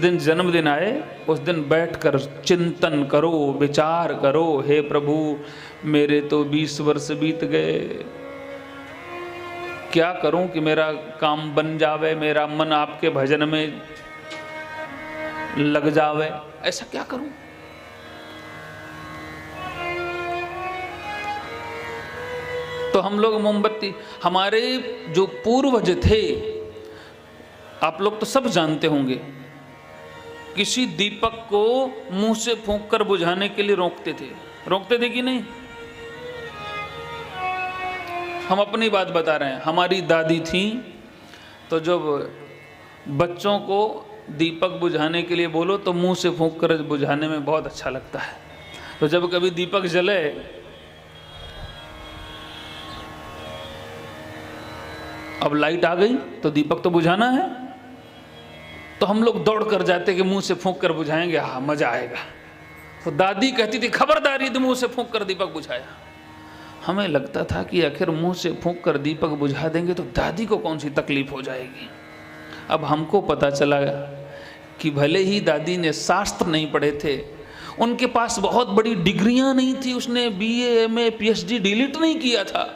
दिन जन्मदिन आए उस दिन बैठकर चिंतन करो, विचार करो, हे प्रभु मेरे तो 20 वर्ष बीत गए, क्या करूं कि मेरा काम बन जावे, मेरा मन आपके भजन में लग जावे, ऐसा क्या करूं। तो हम लोग मोमबत्ती, हमारे जो पूर्वज थे आप लोग तो सब जानते होंगे, किसी दीपक को मुंह से फूंक कर बुझाने के लिए रोकते थे कि नहीं। हम अपनी बात बता रहे हैं, हमारी दादी थी तो जब बच्चों को दीपक बुझाने के लिए बोलो तो मुंह से फूंक कर बुझाने में बहुत अच्छा लगता है। तो जब कभी दीपक जले अब लाइट आ गई तो दीपक तो बुझाना है, तो हम लोग दौड़ कर जाते कि मुंह से फूंक कर बुझाएंगे, हाँ मजा आएगा। तो दादी कहती थी खबरदार यदि मुंह से फूंक कर दीपक बुझाया। हमें लगता था कि आखिर मुंह से फूंक कर दीपक बुझा देंगे तो दादी को कौन सी तकलीफ हो जाएगी। अब हमको पता चला कि भले ही दादी ने शास्त्र नहीं पढ़े थे, उनके पास बहुत बड़ी डिग्रियां नहीं थी, उसने BA MA PhD डिलीट नहीं किया था,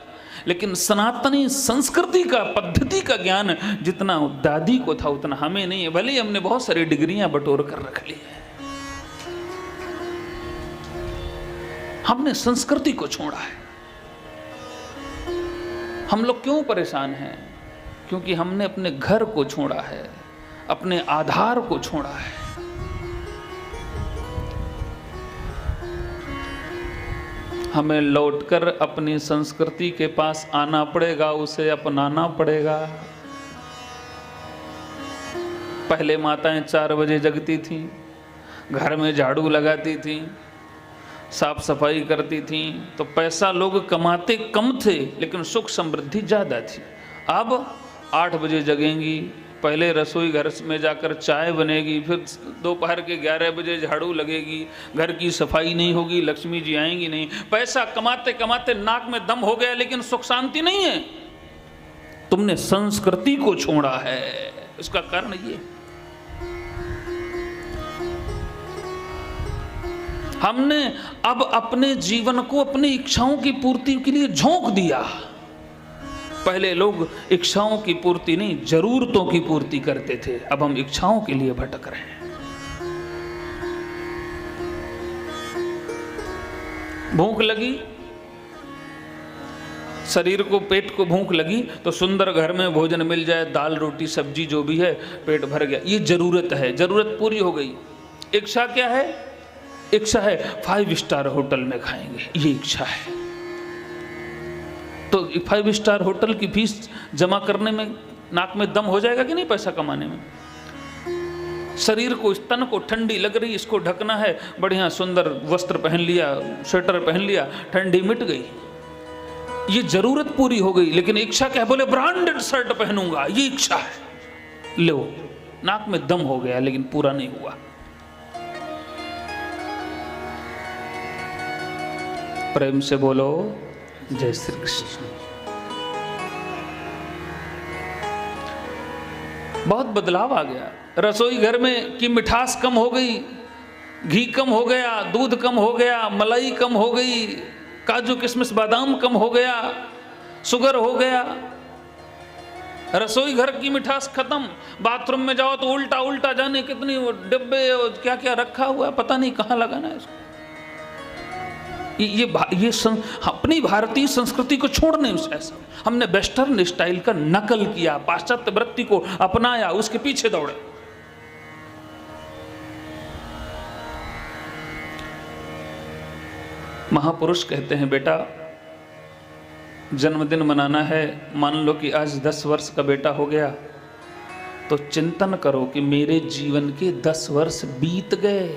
लेकिन सनातनी संस्कृति का, पद्धति का ज्ञान जितना दादी को था उतना हमें नहीं है। भले ही हमने बहुत सारी डिग्रियां बटोर कर रख ली है, हमने संस्कृति को छोड़ा है। हम लोग क्यों परेशान हैं? क्योंकि हमने अपने घर को छोड़ा है, अपने आधार को छोड़ा है। हमें लौटकर अपनी संस्कृति के पास आना पड़ेगा, उसे अपनाना पड़ेगा। पहले माताएं 4 बजे जगती थीं, घर में झाड़ू लगाती थीं, साफ सफाई करती थीं, तो पैसा लोग कमाते कम थे लेकिन सुख समृद्धि ज़्यादा थी। अब 8 बजे जगेंगी, पहले रसोई घर में जाकर चाय बनेगी, फिर दोपहर के 11 बजे झाड़ू लगेगी, घर की सफाई नहीं होगी, लक्ष्मी जी आएंगी नहीं। पैसा कमाते कमाते नाक में दम हो गया लेकिन सुख शांति नहीं है। तुमने संस्कृति को छोड़ा है, इसका कारण ये। हमने अब अपने जीवन को अपनी इच्छाओं की पूर्ति के लिए झोंक दिया। पहले लोग इच्छाओं की पूर्ति नहीं, जरूरतों की पूर्ति करते थे, अब हम इच्छाओं के लिए भटक रहे हैं। भूख लगी, शरीर को, पेट को भूख लगी तो सुंदर घर में भोजन मिल जाए, दाल रोटी सब्जी जो भी है, पेट भर गया, ये जरूरत है, जरूरत पूरी हो गई। इच्छा क्या है? इच्छा है 5 स्टार होटल में खाएंगे, ये इच्छा है। तो 5 स्टार होटल की फीस जमा करने में नाक में दम हो जाएगा कि नहीं, पैसा कमाने में। शरीर को, तन को ठंडी लग रही, इसको ढकना है, बढ़िया सुंदर वस्त्र पहन लिया, स्वेटर पहन लिया, ठंडी मिट गई, ये जरूरत पूरी हो गई। लेकिन इच्छा क्या है? बोले ब्रांडेड शर्ट पहनूंगा, ये इच्छा है। लो, नाक में दम हो गया लेकिन पूरा नहीं हुआ। प्रेम से बोलो जय श्री कृष्ण। बहुत बदलाव आ गया। रसोई घर में की मिठास कम हो गई, घी कम हो गया, दूध कम हो गया, मलाई कम हो गई, काजू किशमिश बादाम कम हो गया, शुगर हो गया। रसोई घर की मिठास खत्म। बाथरूम में जाओ तो उल्टा उल्टा, जाने कितनी वो डिब्बे और क्या क्या रखा हुआ है, पता नहीं कहाँ लगाना है इसको। ये अपनी भारतीय संस्कृति को छोड़ने से ऐसा हमने वेस्टर्न स्टाइल का नकल किया, पाश्चात्य वृत्ति को अपनाया, उसके पीछे दौड़े। महापुरुष कहते हैं, बेटा जन्मदिन मनाना है, मान लो कि आज 10 वर्ष का बेटा हो गया, तो चिंतन करो कि मेरे जीवन के 10 वर्ष बीत गए।